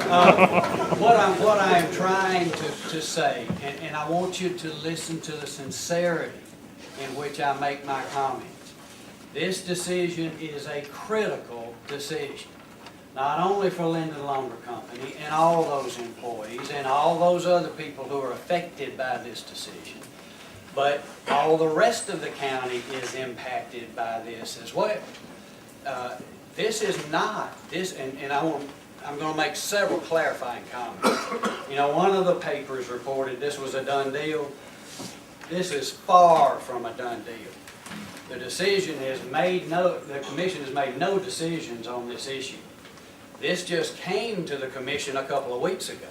What I am trying to say, and I want you to listen to the sincerity in which I make my comments. This decision is a critical decision, not only for Linden Lumber Company and all those employees and all those other people who are affected by this decision, but all the rest of the county is impacted by this as well. This is not, and I'm going to make several clarifying comments. You know, one of the papers reported this was a done deal. This is far from a done deal. The decision is made the commission has made no decisions on this issue. This just came to the commission a couple of weeks ago.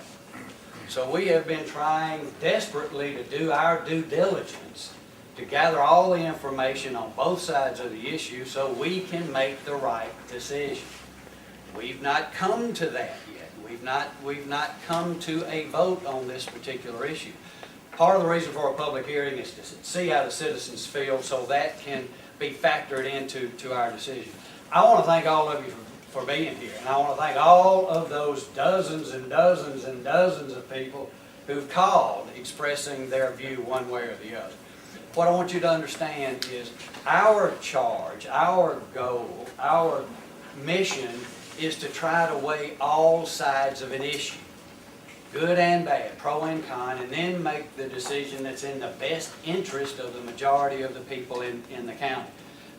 So we have been trying desperately to do our due diligence to gather all the information on both sides of the issue so we can make the right decision. We've not come to that yet. We've not come to a vote on this particular issue. Part of the reason for a public hearing is to see how the citizens feel so that can be factored into our decision. I want to thank all of you for being here, and I want to thank all of those dozens and dozens and dozens of people who've called expressing their view one way or the other. What I want you to understand is our charge, our goal, our mission is to try to weigh all sides of an issue, good and bad, pro and con, and then make the decision that's in the best interest of the majority of the people in the county.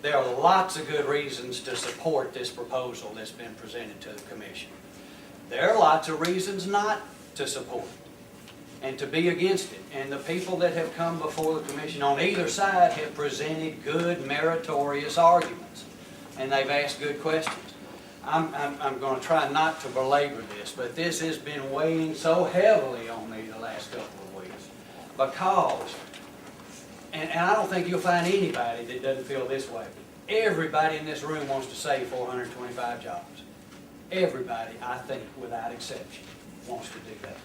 There are lots of good reasons to support this proposal that's been presented to the commission. There are lots of reasons not to support it and to be against it. And the people that have come before the commission on either side have presented good, meritorious arguments, and they've asked good questions. I'm going to try not to belabor this, but this has been weighing so heavily on me the last couple of weeks because, and I don't think you'll find anybody that doesn't feel this way. Everybody in this room wants to save 425 jobs. Everybody, I think, without exception, wants to do that.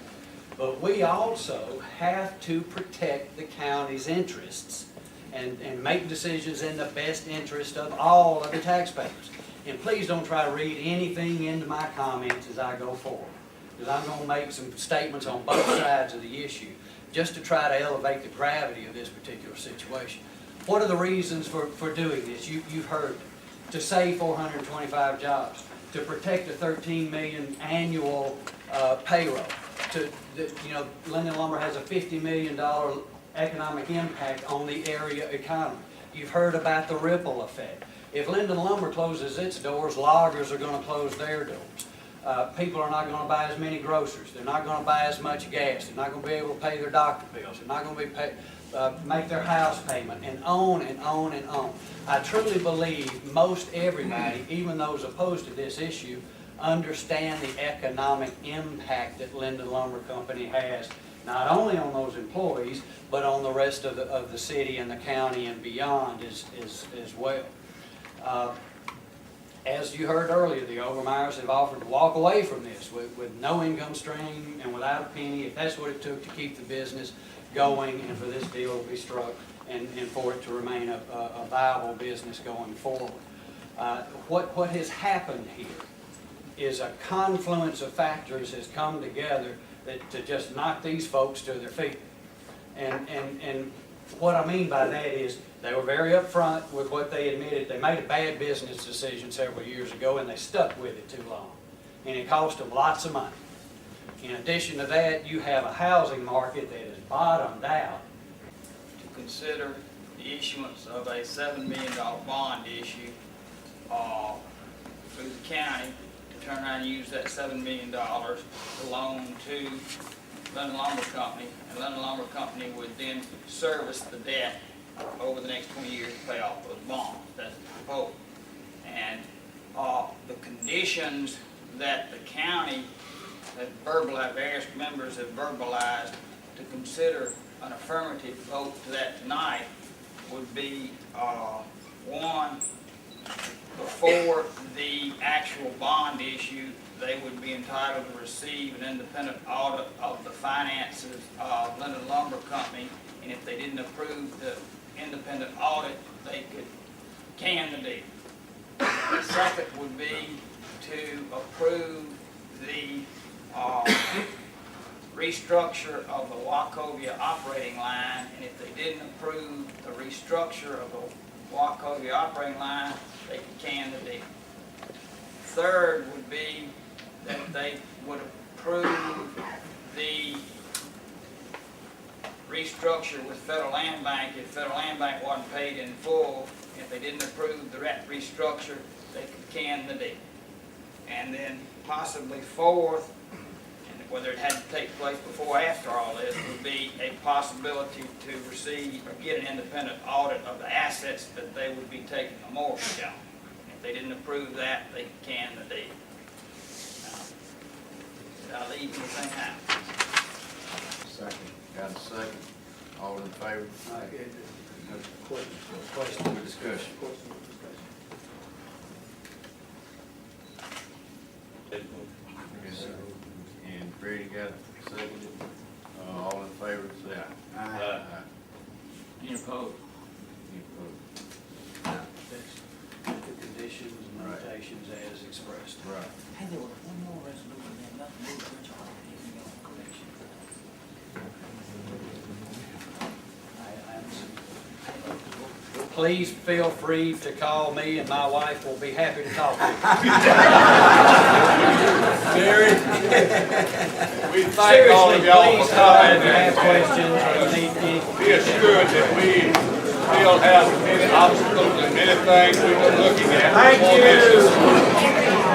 But we also have to protect the county's interests and make decisions in the best interest of all of the taxpayers. And please don't try to read anything into my comments as I go forward, because I'm going to make some statements on both sides of the issue just to try to elevate the gravity of this particular situation. What are the reasons for doing this? You've heard to save 425 jobs, to protect the $13 million annual payroll. Linden Lumber has a $50 million economic impact on the area economy. You've heard about the ripple effect. If Linden Lumber closes its doors, loggers are going to close their doors. People are not going to buy as many groceries. They're not going to buy as much gas. They're not going to be able to pay their doctor bills. They're not going to make their house payment, and on and on and on. I truly believe most everybody, even those opposed to this issue, understand the economic impact that Linden Lumber Company has, not only on those employees, but on the rest of the city and the county and beyond as well. As you heard earlier, the Overmeyers have offered to walk away from this with no income stream and without a penny, if that's what it took to keep the business going and for this deal to be struck and for it to remain a viable business going forward. What has happened here is a confluence of factors has come together to just knock these folks to their feet. And what I mean by that is they were very upfront with what they admitted. They made a bad business decision several years ago and they stuck with it too long. And it cost them lots of money. In addition to that, you have a housing market that is bottomed out. To consider the issuance of a $7 million bond issue through the county to turn around and use that $7 million to loan to Linden Lumber Company, and Linden Lumber Company would then service the debt over the next 20 years to pay off those bonds. That's the proposal. And the conditions that the county has verbalized, various members have verbalized to consider an affirmative vote to that tonight would be one, before the actual bond issue, they would be entitled to receive an independent audit of the finances of Linden Lumber Company, and if they didn't approve the independent audit, they could can the deal. The second would be to approve the restructure of the Wachovia operating line, and if they didn't approve the restructure of the Wachovia operating line, they could can the deal. Third would be that they would approve the restructure with Federal Land Bank if Federal Land Bank wasn't paid in full. If they didn't approve the restructure, they could can the deal. And then possibly fourth, and whether it had to take place before or after all this, would be a possibility to receive or get an independent audit of the assets that they would be taking a mortgage on. If they didn't approve that, they could can the deal. Did I leave anything out? Second. Got a second? All in favor? Question For discussion. Yes, sir. And Freddie got a second? All in favor, say aye. Aye. Any opposed? Any opposed? That's the conditions and limitations as expressed. Right. Hey, there was one more resolution, and nothing moved, which I didn't go on correction. Please feel free to call me, and my wife will be happy to talk to you. Gary, we thank all of y'all for Seriously, please, if you coming, have and questions or you need anything. be assured that we still have many obstacles and many things we've been looking at. Thank you.